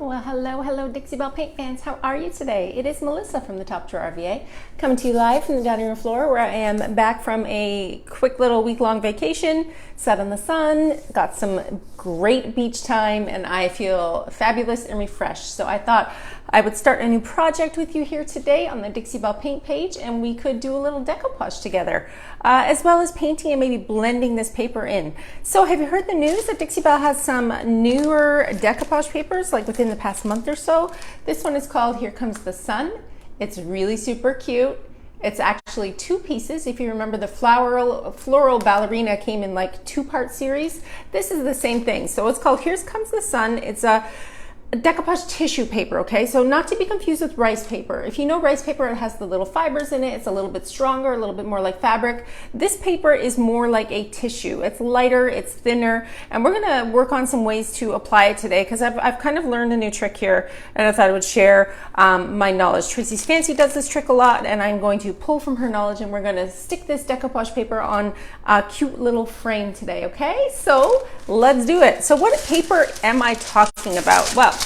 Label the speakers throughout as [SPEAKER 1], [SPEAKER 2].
[SPEAKER 1] Well, hello, Dixie Belle Paint fans. How are you today? It is Melissa from the Top Drawer RVA coming to you live from the dining room floor where I am back from a quick little week-long vacation, sat in the sun, got some great beach time, and I feel fabulous and refreshed. So I thought I would start a new project with you here today on the Dixie Belle Paint page, and we could do a little decoupage together, as well as painting and maybe blending this paper in. So have you heard the news that Dixie Belle has some newer decoupage papers, like within the past month or so? This one is called Here Comes the Sun. It's really super cute. It's actually two pieces. If you remember, the floral ballerina came in like two-part series. This is the same thing. So it's called Here Comes the Sun. It's a decoupage tissue paper, okay? So not to be confused with rice paper. If you know rice paper, it has the little fibers in it. It's a little bit stronger, a little bit more like fabric. This paper is more like a tissue. It's lighter, it's thinner, and we're gonna work on some ways to apply it today because I've kind of learned a new trick here, and I thought I would share my knowledge. Tracy's Fancy does this trick a lot, and I'm going to pull from her knowledge, and we're gonna stick this decoupage paper on a cute little frame today, okay? So let's do it. So what paper am I talking about? Well,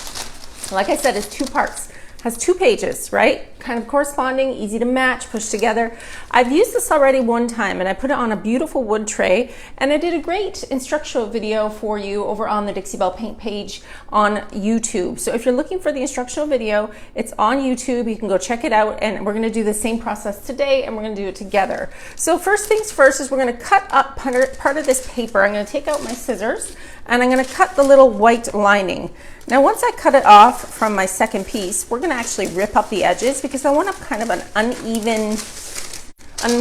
[SPEAKER 1] like I said, it's two parts. Has two pages, right? Kind of corresponding, easy to match, push together. I've used this already one time and I put it on a beautiful wood tray, and I did a great instructional video for you over on the Dixie Belle Paint page on YouTube. So if you're looking for the instructional video, it's on YouTube. You can go check it out, and we're gonna do the same process today, and we're gonna do it together. So first things first is we're gonna cut up part of this paper. I'm gonna take out my scissors and I'm gonna cut the little white lining. Now once I cut it off from my second piece, we're gonna actually rip up the edges because I want kind of an uneven,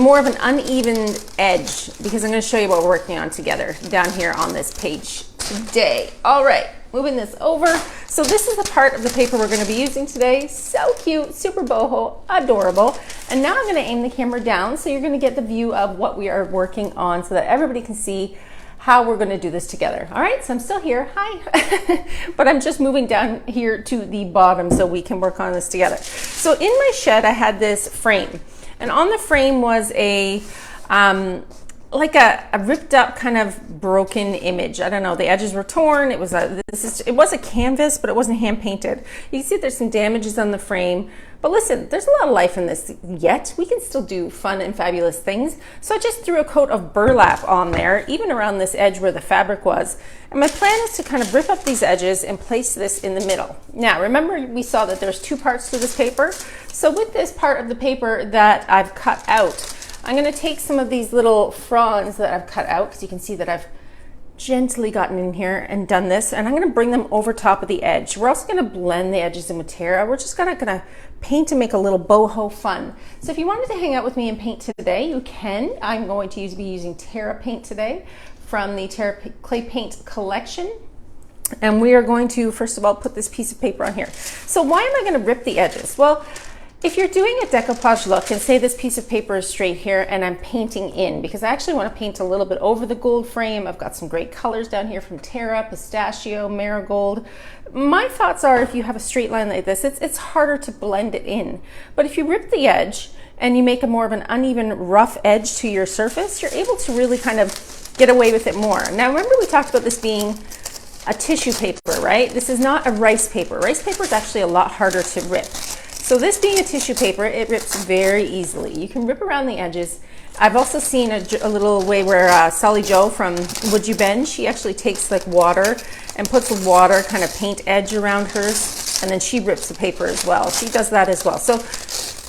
[SPEAKER 1] more of an uneven edge, because I'm gonna show you what we're working on together down here on this page today. All right, moving this over. So this is the part of the paper we're gonna be using today. So cute, super boho, adorable. And now I'm gonna aim the camera down so you're gonna get the view of what we are working on so that everybody can see how we're going to do this together. All right, so I'm still here, hi. But I'm just moving down here to the bottom so we can work on this together. So in my shed, I had this frame, and on the frame was a, like a ripped up kind of broken image. I don't know, the edges were torn. It was it was a canvas, but it wasn't hand painted. You can see there's some damages on the frame, but listen, there's a lot of life in this yet. We can still do fun and fabulous things. So I just threw a coat of burlap on there, even around this edge where the fabric was. And my plan is to kind of rip up these edges and place this in the middle. Now, remember we saw that there's two parts to this paper. So with this part of the paper that I've cut out, I'm gonna take some of these little fronds that I've cut out, because you can see that I've gently gotten in here and done this, and I'm gonna bring them over top of the edge. We're also gonna blend the edges in with Terra. We're just gonna paint to make a little boho fun. So if you wanted to hang out with me and paint today, you can. I'm going to be using Terra Paint today from the Terra Clay Paint collection. And we are going to, first of all, put this piece of paper on here. So why am I gonna rip the edges? Well, if you're doing a decoupage look, and say this piece of paper is straight here and I'm painting in, because I actually want to paint a little bit over the gold frame. I've got some great colors down here from Terra, pistachio, marigold. My thoughts are, if you have a straight line like this, it's harder to blend it in. But if you rip the edge and you make a more of an uneven, rough edge to your surface, you're able to really kind of get away with it more. Now remember, we talked about this being a tissue paper, right? This is not a rice paper. Rice paper is actually a lot harder to rip. So this being a tissue paper, it rips very easily. You can rip around the edges. I've also seen a little way where Sally Joe from Would You Bend, she actually takes like water and puts a water kind of paint edge around hers, and then she rips the paper as well. She does that as well. So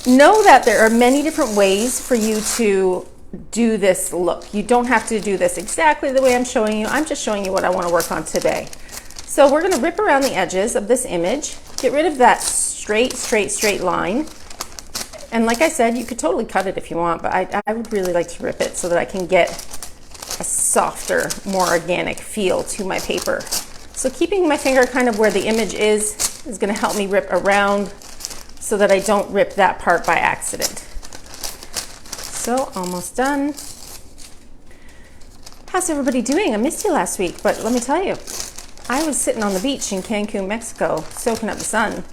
[SPEAKER 1] know that there are many different ways for you to do this look. You don't have to do this exactly the way I'm showing you. I'm just showing you what I want to work on today. So we're going to rip around the edges of this image, get rid of that straight line. And like I said, you could totally cut it if you want, but I would really like to rip it so that I can get a softer, more organic feel to my paper. So keeping my finger kind of where the image is going to help me rip around so that I don't rip that part by accident. So almost done. How's everybody doing? I missed you last week, but let me tell you, I was sitting on the beach in Cancun, Mexico, soaking up the sun,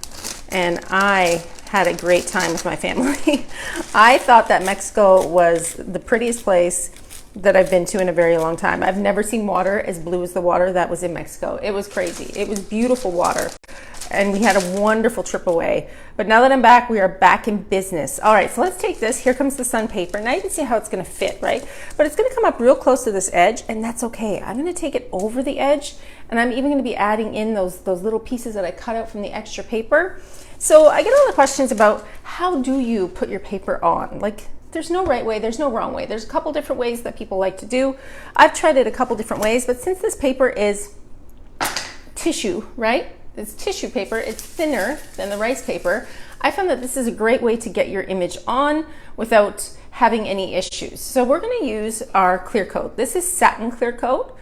[SPEAKER 1] and I had a great time with my family. I thought that Mexico was the prettiest place that I've been to in a very long time. I've never seen water as blue as the water that was in Mexico. It was crazy. It was beautiful water. and we had a wonderful trip away. But now that I'm back, we are back in business. All right, so let's take this. Here comes the sun paper. Now you can see how it's gonna fit, right? But it's gonna come up real close to this edge, and that's okay. I'm gonna take it over the edge, and I'm even gonna be adding in those little pieces that I cut out from the extra paper. So I get a lot of questions about how do you put your paper on? Like, there's no right way, there's no wrong way. There's a couple different ways that people like to do. I've tried it a couple different ways, but since this paper is tissue, right? It's tissue paper, it's thinner than the rice paper. I found that this is a great way to get your image on without having any issues. So we're gonna use our clear coat. This is satin clear coat.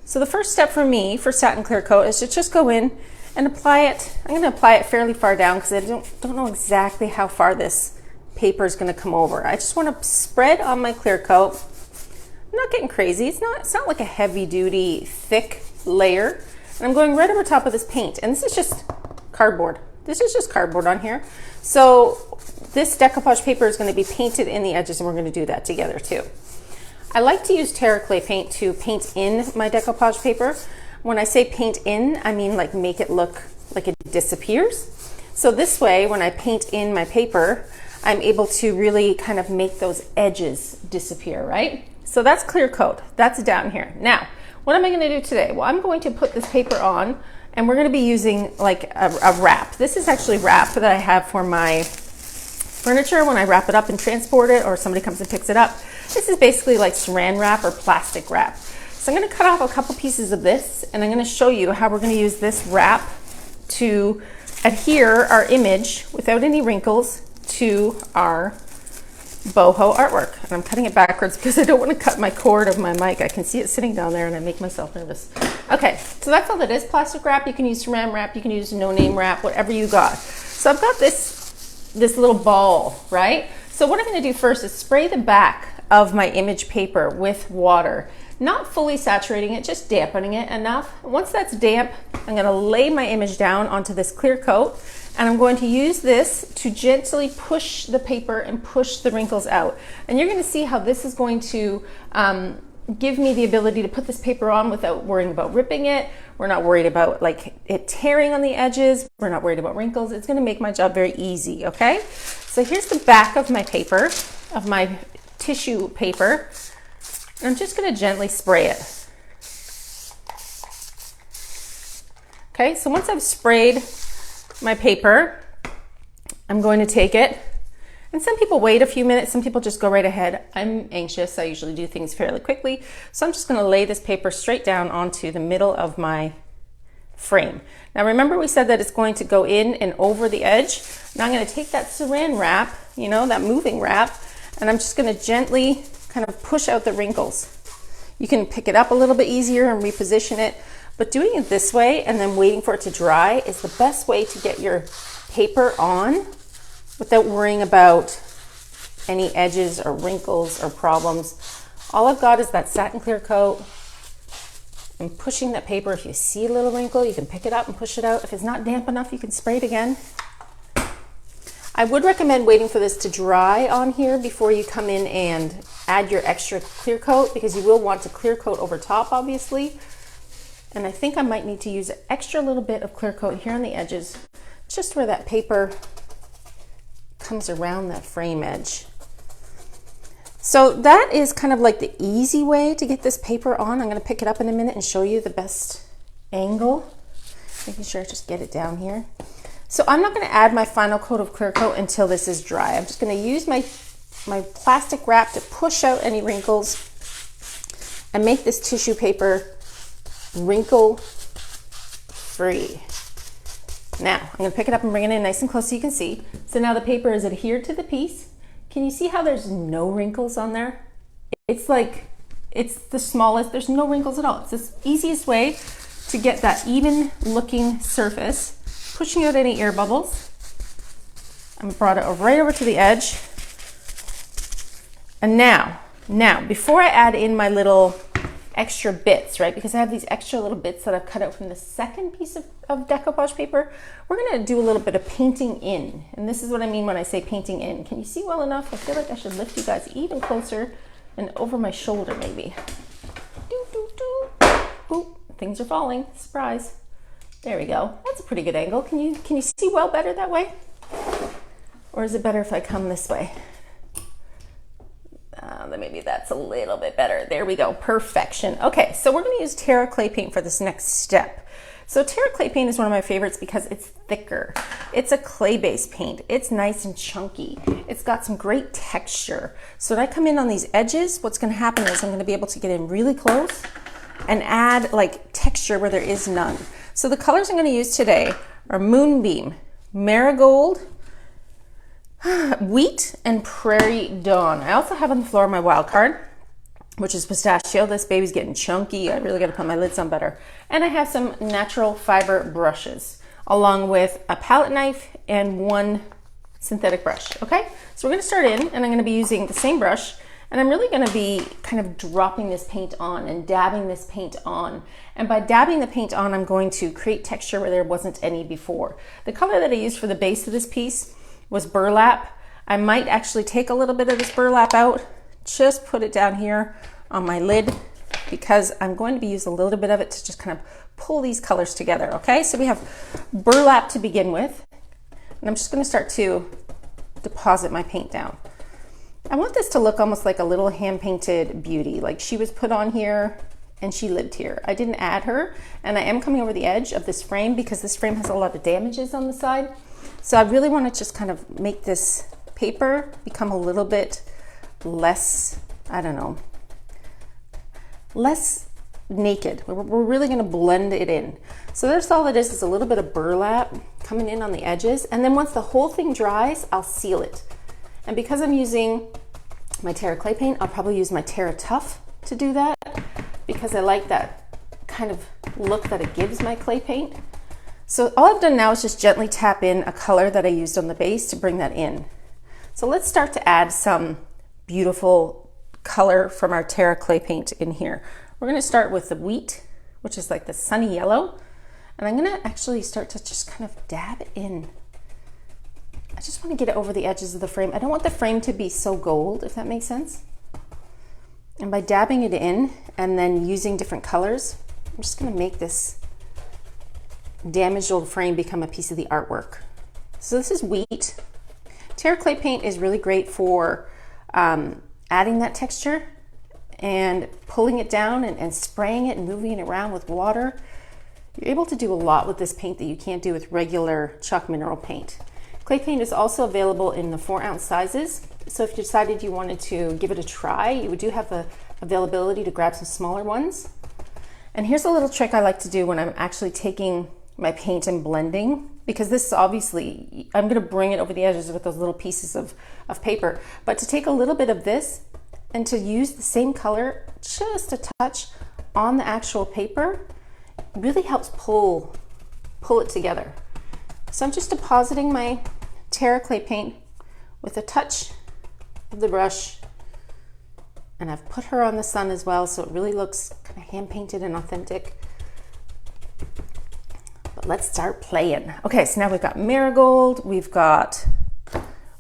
[SPEAKER 1] So the first step for me for satin clear coat is to just go in and apply it. I'm gonna apply it fairly far down because I don't know exactly how far this paper is gonna come over. I just wanna spread on my clear coat. I'm not getting crazy. It's not like a heavy duty, thick layer. And I'm going right over top of this paint. And this is just cardboard. This is just cardboard on here. So this decoupage paper is gonna be painted in the edges, and we're gonna do that together too. I like to use Terra clay paint to paint in my decoupage paper. When I say paint in, I mean like make it look like it disappears. So this way, when I paint in my paper, I'm able to really kind of make those edges disappear, right? So that's clear coat, that's down here. Now, what am I gonna do today? Well, I'm going to put this paper on, and we're gonna be using like a wrap. This is actually wrap that I have for my furniture when I wrap it up and transport it, or somebody comes and picks it up. This is basically like saran wrap or plastic wrap. So I'm gonna cut off a couple pieces of this, and I'm gonna show you how we're gonna use this wrap to adhere our image without any wrinkles to our boho artwork. And I'm cutting it backwards because I don't want to cut my cord of my mic. I can see it sitting down there and I make myself nervous. Okay, so that's all it is. Plastic wrap, you can use saran wrap, you can use no-name wrap, whatever you got. So I've got this little ball, right? So what I'm going to do first is spray the back of my image paper with water. Not fully saturating it, just dampening it enough. Once that's damp, I'm going to lay my image down onto this clear coat, and I'm going to use this to gently push the paper and push the wrinkles out. And you're going to see how this is going to give me the ability to put this paper on without worrying about ripping it. We're not worried about like it tearing on the edges. We're not worried about wrinkles. It's going to make my job very easy, okay? So here's the back of my paper, of my tissue paper. And I'm just going to gently spray it. Okay, so once I've sprayed my paper, I'm going to take it, and some people wait a few minutes, some people just go right ahead. I'm anxious, I usually do things fairly quickly, so I'm just going to lay this paper straight down onto the middle of my frame. Now remember, we said that it's going to go in and over the edge. Now I'm going to take that saran wrap, you know, that moving wrap, and I'm just going to gently kind of push out the wrinkles. You can pick it up a little bit easier and reposition it, but doing it this way and then waiting for it to dry is the best way to get your paper on without worrying about any edges or wrinkles or problems. All I've got is that satin clear coat. I'm pushing that paper. If you see a little wrinkle, you can pick it up and push it out. If it's not damp enough, you can spray it again. I would recommend waiting for this to dry on here before you come in and add your extra clear coat, because you will want to clear coat over top, obviously. And I think I might need to use an extra little bit of clear coat here on the edges, just where that paper comes around that frame edge. So that is kind of like the easy way to get this paper on. I'm going to pick it up in a minute and show you the best angle, making sure I just get it down here. So I'm not going to add my final coat of clear coat until this is dry. I'm just going to use my plastic wrap to push out any wrinkles and make this tissue paper wrinkle free. Now I'm going to pick it up and bring it in nice and close so you can see. So now the paper is adhered to the piece. Can you see how there's no wrinkles on there? It's like, it's the smallest, there's no wrinkles at all. It's the easiest way to get that even looking surface, pushing out any air bubbles. I brought it right over to the edge. And now, before I add in my little extra bits, right? Because I have these extra little bits that I've cut out from the second piece of decoupage paper, we're gonna do a little bit of painting in. And this is what I mean when I say painting in. Can you see well enough? I feel like I should lift you guys even closer and over my shoulder maybe. Doo, doo, doo. Ooh, things are falling, surprise. There we go. That's a pretty good angle. Can you see well better that way? Or is it better if I come this way? Then maybe that's a little bit better. There we go. Perfection. Okay, so we're going to use Terra clay paint for this next step. So Terra clay paint is one of my favorites because it's thicker. It's a clay-based paint. It's nice and chunky. It's got some great texture. So when I come in on these edges, what's going to happen is I'm going to be able to get in really close and add like texture where there is none. So the colors I'm going to use today are Moonbeam, Marigold, Wheat, and Prairie Dawn. I also have on the floor my wild card, which is Pistachio. This baby's getting chunky. I really got to put my lids on better. And I have some natural fiber brushes, along with a palette knife and one synthetic brush. Okay, so we're going to start in, and I'm going to be using the same brush, and I'm really going to be kind of dropping this paint on and dabbing this paint on. And by dabbing the paint on, I'm going to create texture where there wasn't any before. The color that I used for the base of this piece was burlap. I might actually take a little bit of this burlap out, just put it down here on my lid, because I'm going to be using a little bit of it to just kind of pull these colors together. Okay, so we have burlap to begin with, and I'm just going to start to deposit my paint down. I want this to look almost like a little hand-painted beauty, like she was put on here and she lived here. I didn't add her, and I am coming over the edge of this frame because this frame has a lot of damages on the side. So I really want to just kind of make this paper become a little bit less, I don't know, less naked. We're really going to blend it in. So that's all it is a little bit of burlap coming in on the edges. And then once the whole thing dries, I'll seal it. And because I'm using my Terra clay paint, I'll probably use my Terra Tough to do that, because I like that kind of look that it gives my clay paint. So all I've done now is just gently tap in a color that I used on the base to bring that in. So let's start to add some beautiful color from our Terra clay paint in here. We're going to start with the Wheat, which is like the sunny yellow. And I'm going to actually start to just kind of dab it in. I just want to get it over the edges of the frame. I don't want the frame to be so gold, if that makes sense. And by dabbing it in and then using different colors, I'm just going to make this damaged old frame become a piece of the artwork. So this is Wheat. Terra clay paint is really great for adding that texture and pulling it down and spraying it and moving it around with water. You're able to do a lot with this paint that you can't do with regular chalk mineral paint. Clay paint is also available in the 4-ounce sizes. So if you decided you wanted to give it a try, you do have the availability to grab some smaller ones. And here's a little trick I like to do when I'm actually taking my paint and blending, because this is obviously, I'm going to bring it over the edges with those little pieces of paper, but to take a little bit of this and to use the same color just a touch on the actual paper really helps pull it together. So I'm just depositing my Terra clay paint with a touch of the brush, and I've put her on the sun as well, so it really looks kind of hand painted and authentic. But let's start playing. Okay, so now we've got Marigold, we've got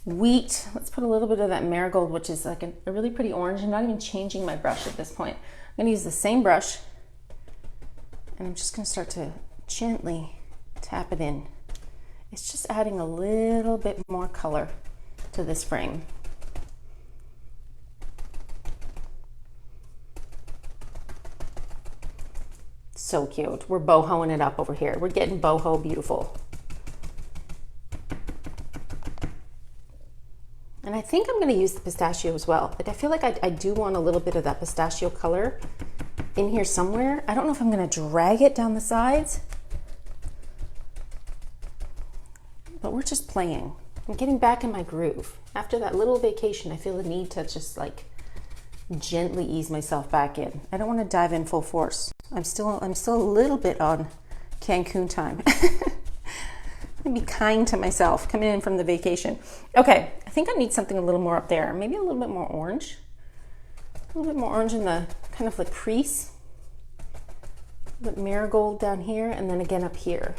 [SPEAKER 1] Wheat. Let's put a little bit of that Marigold, which is like a really pretty orange. I'm not even changing my brush at this point. I'm going to use the same brush, and I'm just going to start to gently tap it in. It's just adding a little bit more color to this frame. So cute. We're bohoing it up over here. We're getting boho beautiful. And I think I'm going to use the pistachio as well. But I feel like I do want a little bit of that pistachio color in here somewhere. I don't know if I'm going to drag it down the sides, but we're just playing. I'm getting back in my groove. After that little vacation, I feel the need to just like gently ease myself back in. I don't want to dive in full force. I'm still a little bit on Cancun time. Be kind to myself coming in from the vacation. Okay, I think I need something a little more up there. Maybe a little bit more orange. A little bit more orange in the kind of like crease. A bit marigold down here, and then again up here.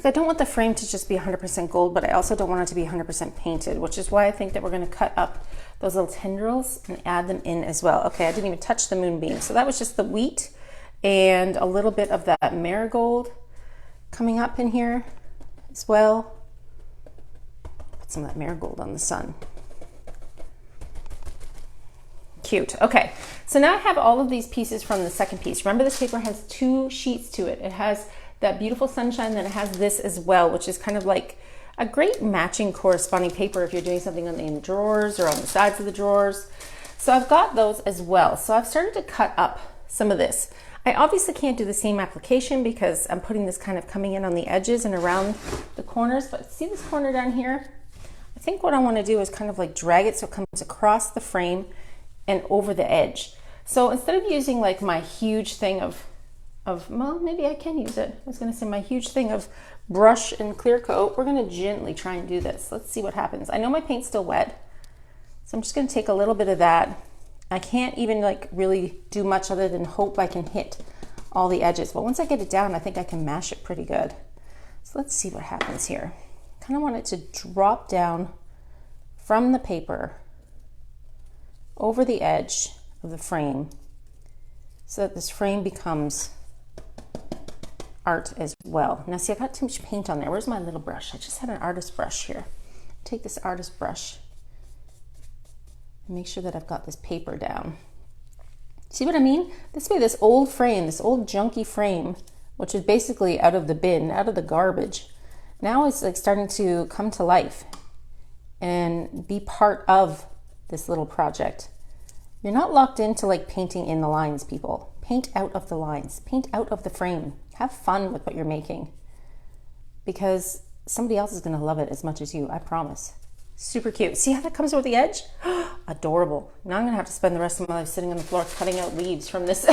[SPEAKER 1] I don't want the frame to just be 100% gold, but I also don't want it to be 100% painted, which is why I think that we're going to cut up those little tendrils and add them in as well. Okay, I didn't even touch the moonbeam. So that was just the wheat and a little bit of that marigold coming up in here as well. Put some of that marigold on the sun. Cute. Okay, so now I have all of these pieces from the second piece. Remember, this paper has 2 sheets to it. It has that beautiful sunshine, then it has this as well, which is kind of like a great matching corresponding paper if you're doing something in the drawers or on the sides of the drawers. So I've got those as well. So I've started to cut up some of this. I obviously can't do the same application because I'm putting this kind of coming in on the edges and around the corners, but see this corner down here? I think what I want to do is kind of like drag it so it comes across the frame and over the edge. So instead of using like my huge thing of well, maybe I can use it. I was gonna say my huge thing of brush and clear coat, we're gonna gently try and do this. Let's see what happens. I know my paint's still wet, so I'm just gonna take a little bit of that. I can't even like really do much other than hope I can hit all the edges. But once I get it down, I think I can mash it pretty good. So let's see what happens here. Kind of want it to drop down from the paper over the edge of the frame so that this frame becomes art as well. Now see, I got too much paint on there. Where's my little brush? I just had an artist brush here. Take this artist brush and make sure that I've got this paper down. See what I mean? This way, this old frame, this old junky frame, which is basically out of the bin, out of the garbage, now it's like starting to come to life and be part of this little project. You're not locked into like painting in the lines, people. Paint out of the lines, paint out of the frame. Have fun with what you're making because somebody else is gonna love it as much as you, I promise. Super cute. See how that comes over the edge? Adorable. Now I'm gonna have to spend the rest of my life sitting on the floor cutting out leaves from this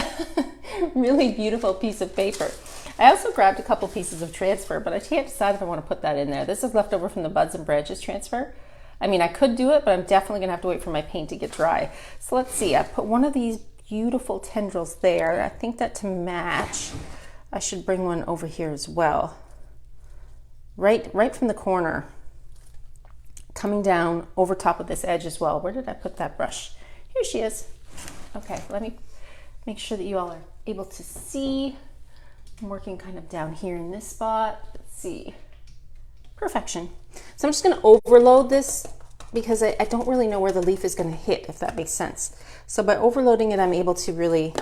[SPEAKER 1] really beautiful piece of paper. I also grabbed a couple pieces of transfer, but I can't decide if I want to put that in there. This is left over from the Buds and Branches transfer. I mean, I could do it, but I'm definitely gonna have to wait for my paint to get dry. So let's see, I put one of these beautiful tendrils there. I think that to match, I should bring one over here as well. Right from the corner, coming down over top of this edge as well. Where did I put that brush? Here she is. Okay, let me make sure that you all are able to see. I'm working kind of down here in this spot. Let's see. Perfection. So I'm just gonna overload this because I don't really know where the leaf is gonna hit, if that makes sense. So by overloading it, I'm able to really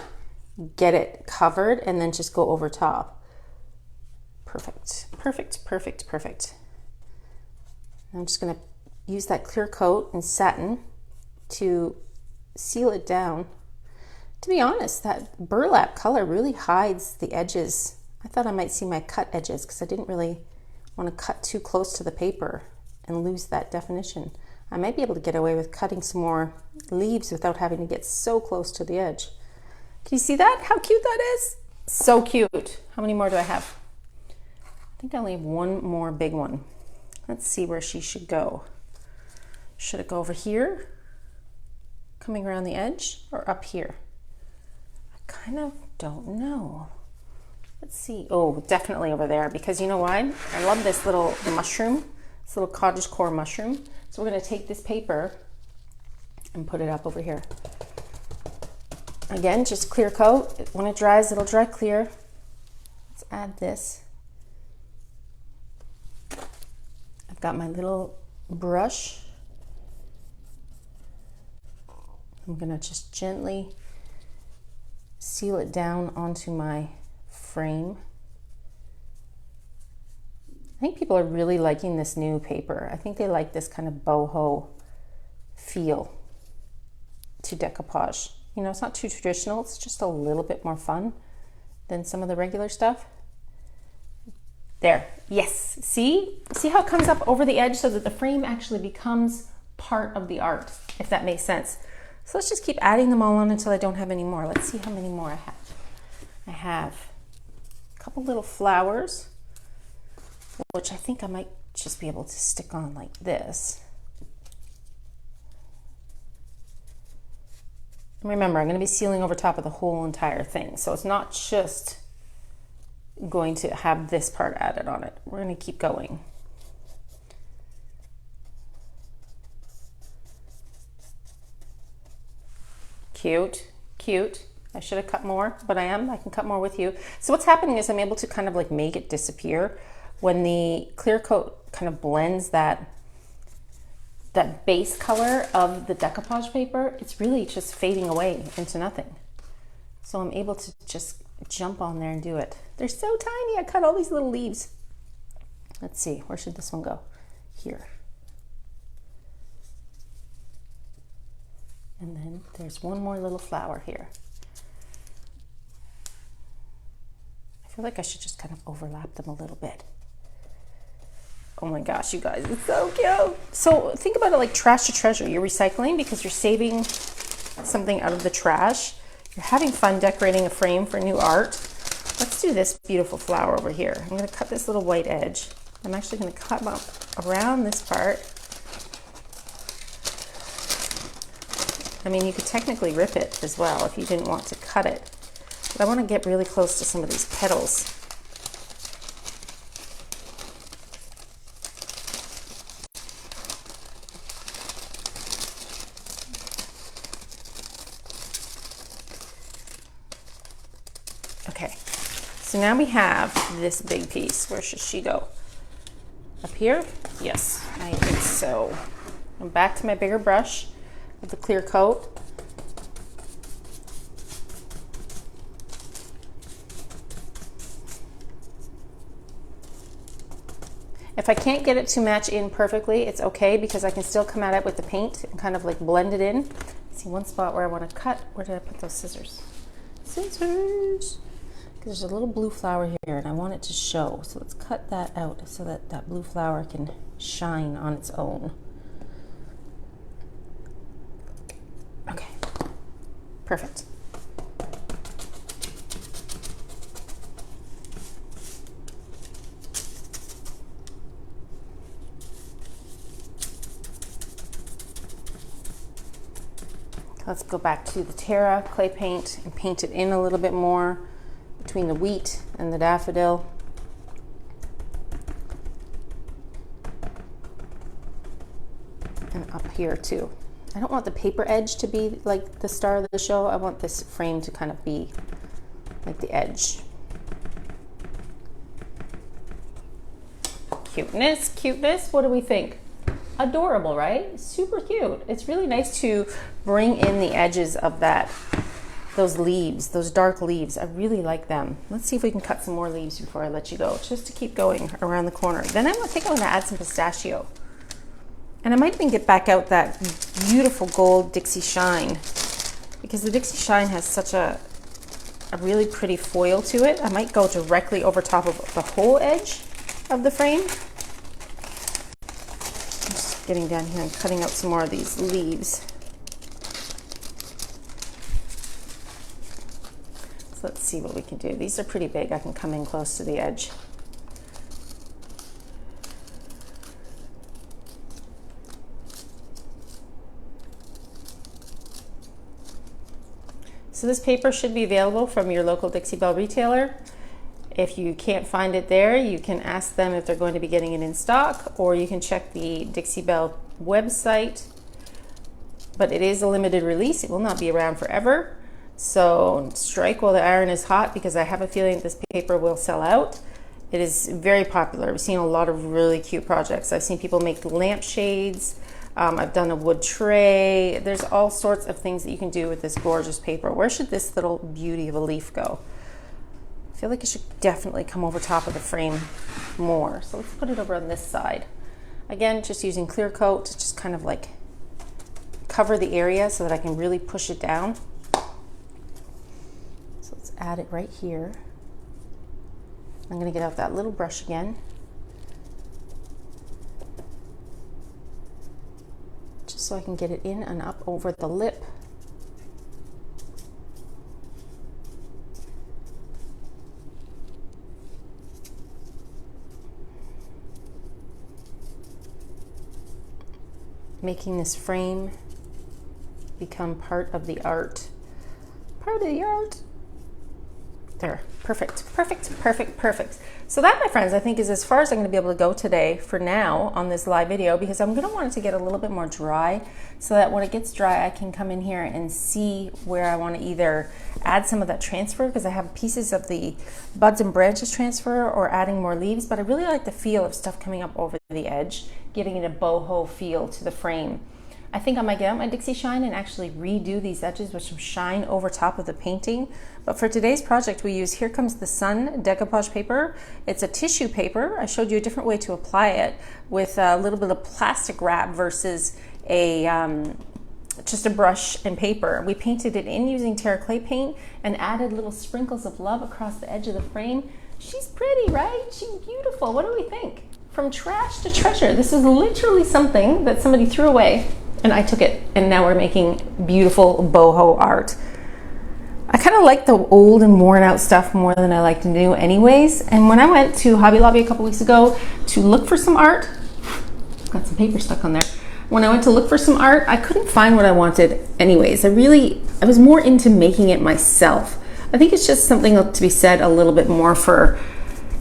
[SPEAKER 1] get it covered and then just go over top. Perfect, perfect, perfect, perfect. I'm just gonna use that clear coat and satin to seal it down. To be honest, that burlap color really hides the edges. I thought I might see my cut edges because I didn't really want to cut too close to the paper and lose that definition. I might be able to get away with cutting some more leaves without having to get so close to the edge. Can you see that? How cute that is? So cute. How many more do I have? I think I only have one more big one. Let's see where she should go. Should it go over here, coming around the edge, or up here? I kind of don't know. Let's see. Oh, definitely over there, because you know why? I love this little mushroom, this little cottagecore mushroom. So we're going to take this paper and put it up over here. Again, just clear coat. When it dries, it'll dry clear. Let's add this. I've got my little brush. I'm gonna just gently seal it down onto my frame. I think people are really liking this new paper. I think they like this kind of boho feel to decoupage. You know, it's not too traditional, it's just a little bit more fun than some of the regular stuff. There, yes, see how it comes up over the edge so that the frame actually becomes part of the art, if that makes sense. So let's just keep adding them all on until I don't have any more. Let's see how many more I have. I have a couple little flowers, which I think I might just be able to stick on like this. And remember, I'm going to be sealing over top of the whole entire thing, so it's not just going to have this part added on it. We're going to keep going. Cute, cute. I should have cut more, but I can cut more with you. So what's happening is I'm able to kind of like make it disappear when the clear coat kind of blends that base color of the decoupage paper. It's really just fading away into nothing. So I'm able to just jump on there and do it. They're so tiny. I cut all these little leaves. Let's see, where should this one go? Here. And then there's one more little flower here. I feel like I should just kind of overlap them a little bit. Oh my gosh, you guys, it's so cute. So think about it like trash to treasure. You're recycling because you're saving something out of the trash. You're having fun decorating a frame for new art. Let's do this beautiful flower over here. I'm going to cut this little white edge. I'm actually going to cut up around this part. I mean, you could technically rip it as well if you didn't want to cut it. But I want to get really close to some of these petals. Okay, so now we have this big piece. Where should she go? Up here? Yes, I think so. I'm back to my bigger brush with the clear coat. If I can't get it to match in perfectly, it's okay because I can still come at it with the paint and kind of like blend it in. See one spot where I want to cut. Where did I put those scissors? Scissors! Because there's a little blue flower here and I want it to show. So let's cut that out so that that blue flower can shine on its own. Okay, perfect. Let's go back to the Terra clay paint and paint it in a little bit more between the wheat and the daffodil. And up here too. I don't want the paper edge to be like the star of the show. I want this frame to kind of be like the edge. Cuteness, cuteness, what do we think? Adorable, right? Super cute. It's really nice to bring in the edges of those leaves, those dark leaves. I really like them. Let's see if we can cut some more leaves before I let you go, just to keep going around the corner. Then I think I'm gonna add some pistachio. And I might even get back out that beautiful gold Dixie Shine, because the Dixie Shine has such a really pretty foil to it. I might go directly over top of the whole edge of the frame. I'm just getting down here and cutting out some more of these leaves. So let's see what we can do. These are pretty big. I can come in close to the edge. So this paper should be available from your local Dixie Belle retailer. If you can't find it there, you can ask them if they're going to be getting it in stock, or you can check the Dixie Belle website. But it is a limited release. It will not be around forever. So strike while the iron is hot, because I have a feeling this paper will sell out. It is very popular. I've seen a lot of really cute projects. I've seen people make lampshades. I've done a wood tray. There's all sorts of things that you can do with this gorgeous paper. Where should this little beauty of a leaf go? I feel like it should definitely come over top of the frame more. So let's put it over on this side. Again, just using clear coat to just kind of like cover the area so that I can really push it down. So let's add it right here. I'm going to get out that little brush again. Just so I can get it in and up over the lip. Making this frame become part of the art. Part of the art. There, perfect, perfect, perfect, perfect. So that, my friends, I think is as far as I'm going to be able to go today for now on this live video, because I'm going to want it to get a little bit more dry so that when it gets dry, I can come in here and see where I want to either add some of that transfer, because I have pieces of the buds and branches transfer, or adding more leaves, but I really like the feel of stuff coming up over the edge, giving it a boho feel to the frame. I think I might get out my Dixie Shine and actually redo these edges with some shine over top of the painting. But for today's project, we use Here Comes the Sun decoupage paper. It's a tissue paper. I showed you a different way to apply it with a little bit of plastic wrap versus a just a brush and paper. We painted it in using Terra Clay paint and added little sprinkles of love across the edge of the frame. She's pretty, right? She's beautiful. What do we think? From trash to treasure. This is literally something that somebody threw away, and I took it, and now we're making beautiful boho art. I kind of like the old and worn out stuff more than I like the new anyways. And when I went to Hobby Lobby a couple weeks ago to look for some art, got some paper stuck on there. When I went to look for some art, I couldn't find what I wanted anyways. I was more into making it myself. I think it's just something to be said a little bit more for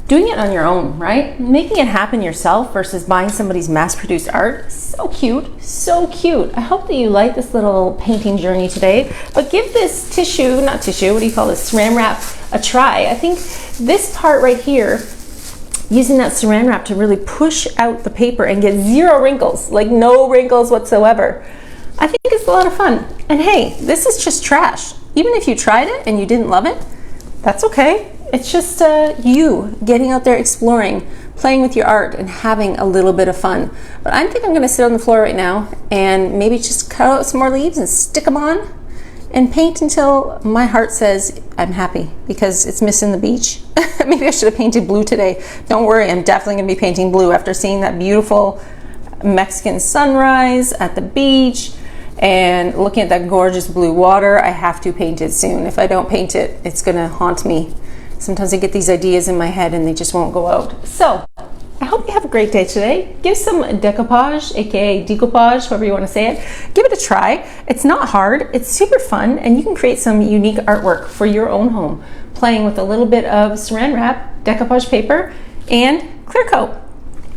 [SPEAKER 1] doing it on your own, right? Making it happen yourself versus buying somebody's mass-produced art. So cute, so cute. I hope that you like this little painting journey today, but give this not tissue, what do you call this, saran wrap a try. I think this part right here, using that saran wrap to really push out the paper and get zero wrinkles, like no wrinkles whatsoever. I think it's a lot of fun. And hey, this is just trash. Even if you tried it and you didn't love it, that's okay. It's just you getting out there exploring, playing with your art, and having a little bit of fun. But I think I'm going to sit on the floor right now and maybe just cut out some more leaves and stick them on and paint until my heart says I'm happy, because it's missing the beach. Maybe I should have painted blue today. Don't worry, I'm definitely going to be painting blue after seeing that beautiful Mexican sunrise at the beach and looking at that gorgeous blue water. I have to paint it soon. If I don't paint it, it's going to haunt me. Sometimes I get these ideas in my head and they just won't go out. So I hope you have a great day today. Give some decoupage, aka decoupage, however you want to say it. Give it a try. It's not hard. It's super fun, and you can create some unique artwork for your own home, playing with a little bit of saran wrap, decoupage paper, and clear coat.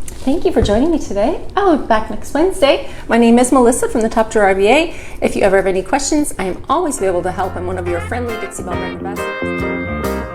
[SPEAKER 1] Thank you for joining me today. I'll be back next Wednesday. My name is Melissa from the Top Drawer RVA. If you ever have any questions, I am always available to help. I'm one of your friendly Dixie Belle brand ambassadors.